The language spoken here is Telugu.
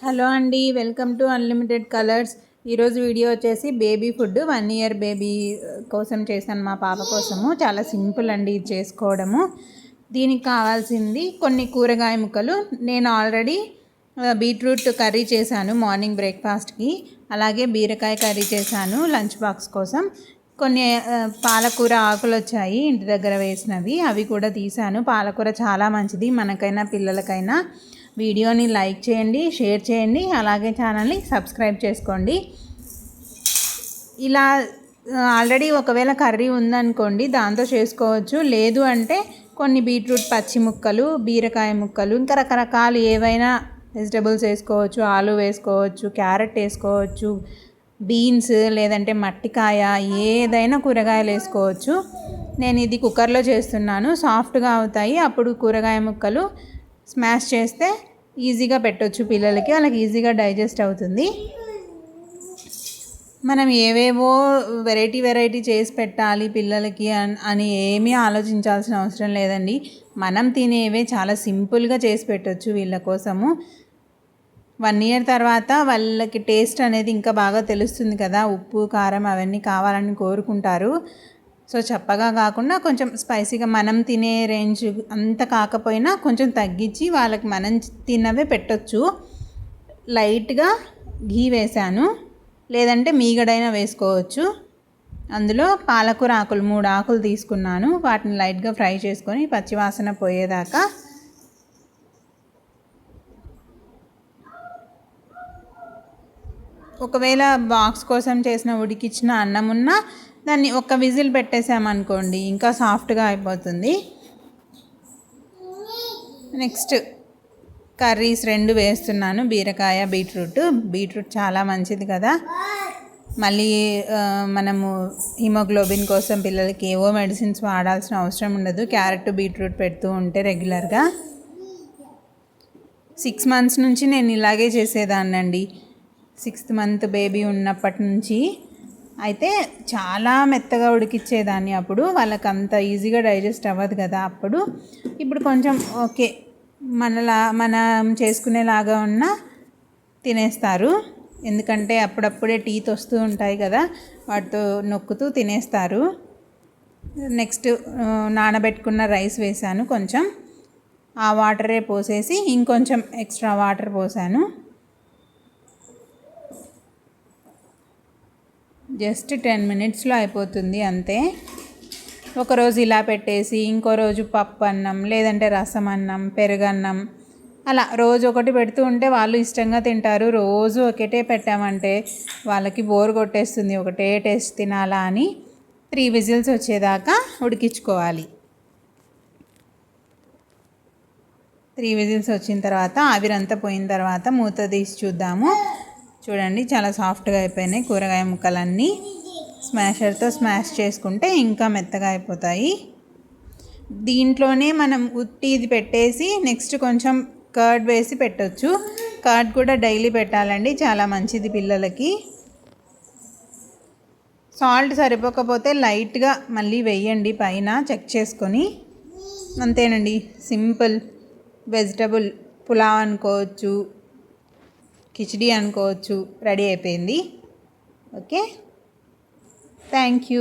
హలో అండి, వెల్కమ్ టు అన్లిమిటెడ్ కలర్స్. ఈరోజు వీడియో వచ్చేసి బేబీ ఫుడ్ 1 ఇయర్ బేబీ కోసం చేశాను, మా పాప కోసము. చాలా సింపుల్ అండి ఇది చేసుకోవడము. దీనికి కావాల్సింది కొన్ని కూరగాయ ముక్కలు. నేను ఆల్రెడీ బీట్రూట్ కర్రీ చేశాను మార్నింగ్ బ్రేక్ఫాస్ట్కి, అలాగే బీరకాయ కర్రీ చేశాను లంచ్ బాక్స్ కోసం. కొన్ని పాలకూర ఆకులు వచ్చాయి ఇంటి దగ్గర వేసినవి, అవి కూడా తీసాను. పాలకూర చాలా మంచిది మనకైనా పిల్లలకైనా. వీడియోని లైక్ చేయండి, షేర్ చేయండి, అలాగే ఛానల్ని సబ్స్క్రైబ్ చేసుకోండి. ఇలా ఆల్రెడీ ఒకవేళ కర్రీ ఉందనుకోండి దాంతో చేసుకోవచ్చు. లేదు అంటే కొన్ని బీట్రూట్ పచ్చి ముక్కలు, బీరకాయ ముక్కలు, ఇంకా రకరకాలు ఏవైనా వెజిటబుల్స్ వేసుకోవచ్చు. ఆలు వేసుకోవచ్చు, క్యారెట్ వేసుకోవచ్చు, బీన్స్, లేదంటే మట్టికాయ, ఏదైనా కూరగాయలు వేసుకోవచ్చు. నేను ఇది కుక్కర్లో చేస్తున్నాను, సాఫ్ట్గా అవుతాయి. అప్పుడు కూరగాయ ముక్కలు స్మాష్ చేస్తే ఈజీగా పెట్టవచ్చు పిల్లలకి, వాళ్ళకి ఈజీగా డైజెస్ట్ అవుతుంది. మనం ఏవేవో వెరైటీ చేసి పెట్టాలి పిల్లలకి అని ఏమీ ఆలోచించాల్సిన అవసరం లేదండి. మనం తినేవే చాలా సింపుల్గా చేసి పెట్టవచ్చు వీళ్ళ కోసము. 1 ఇయర్ తర్వాత వాళ్ళకి టేస్ట్ అనేది ఇంకా బాగా తెలుస్తుంది కదా, ఉప్పు కారం అవన్నీ కావాలని కోరుకుంటారు. సో చప్పగా కాకుండా కొంచెం స్పైసీగా, మనం తినే రేంజ్ అంత కాకపోయినా కొంచెం తగ్గించి వాళ్ళకి మనం తిన్నవే పెట్టచ్చు. లైట్గా ఘీ వేసాను, లేదంటే మీగడైనా వేసుకోవచ్చు. అందులో పాలకూర ఆకులు 3 ఆకులు తీసుకున్నాను. వాటిని లైట్గా ఫ్రై చేసుకొని పచ్చివాసన పోయేదాకా ఒకవేళ బాక్స్ కోసం చేసిన ఉడికిచ్చిన అన్నం ఉన్నా దాన్ని ఒక్క విజిల్ పెట్టేసామనుకోండి ఇంకా సాఫ్ట్గా అయిపోతుంది. నెక్స్ట్ కర్రీస్ 2 వేస్తున్నాను, బీరకాయ, బీట్రూట్ చాలా మంచిది కదా. మళ్ళీ మనము హిమోగ్లోబిన్ కోసం పిల్లలకి ఏవో మెడిసిన్స్ వాడాల్సిన అవసరం ఉండదు. క్యారెట్, బీట్రూట్ పెడుతూ ఉంటే రెగ్యులర్గా. 6 మంత్స్ నుంచి నేను ఇలాగే చేసేదాన్నండి, 6th మంత్ బేబీ ఉన్నప్పటి నుంచి. అయితే చాలా మెత్తగా ఉడికిచ్చేదాన్ని. అప్పుడు వాళ్ళకి అంత ఈజీగా డైజెస్ట్ అవ్వదు కదా అప్పుడు. ఇప్పుడు కొంచెం ఓకే, మనం చేసుకునేలాగా ఉన్న తినేస్తారు. ఎందుకంటే అప్పుడప్పుడే టీత్ వస్తూ ఉంటాయి కదా, వాటితో నొక్కుతూ తినేస్తారు. నెక్స్ట్ నానబెట్టుకున్న రైస్ వేసాను కొంచెం, ఆ వాటరే పోసేసి ఇంకొంచెం ఎక్స్ట్రా వాటర్ పోసాను. జస్ట్ 10 మినిట్స్లో అయిపోతుంది అంతే. ఒకరోజు ఇలా పెట్టేసి ఇంకో రోజు పప్పు అన్నం, లేదంటే రసం అన్నం, పెరుగన్నం, అలా రోజు ఒకటి పెడుతూ ఉంటే వాళ్ళు ఇష్టంగా తింటారు. రోజు ఒకటే పెట్టామంటే వాళ్ళకి బోర్ కొట్టేస్తుంది, ఒకటే టేస్ట్ తినాలా అని. 3 విజిల్స్ వచ్చేదాకా ఉడికించుకోవాలి. 3 విజిల్స్ వచ్చిన తర్వాత ఆవిరంతా పోయిన తర్వాత మూత తీసి చూద్దాము. చూడండి చాలా సాఫ్ట్గా అయిపోయినాయి కూరగాయ ముక్కలన్నీ. స్మాషర్తో స్మాష్ చేసుకుంటే ఇంకా మెత్తగా అయిపోతాయి. దీంట్లోనే మనం ఉట్టిది పెట్టేసి నెక్స్ట్ కొంచెం కర్డ్ వేసి పెట్టవచ్చు. కర్డ్ కూడా డైలీ పెట్టాలండి, చాలా మంచిది పిల్లలకి. సాల్ట్ సరిపోకపోతే లైట్గా మళ్ళీ వేయండి పైన, చెక్ చేసుకొని. అంతేనండి, సింపుల్ వెజిటబుల్ పులావ్ అనుకోవచ్చు, కిచిడి అనుకోవచ్చు, రెడీ అయిపోయింది. Okay, thank you.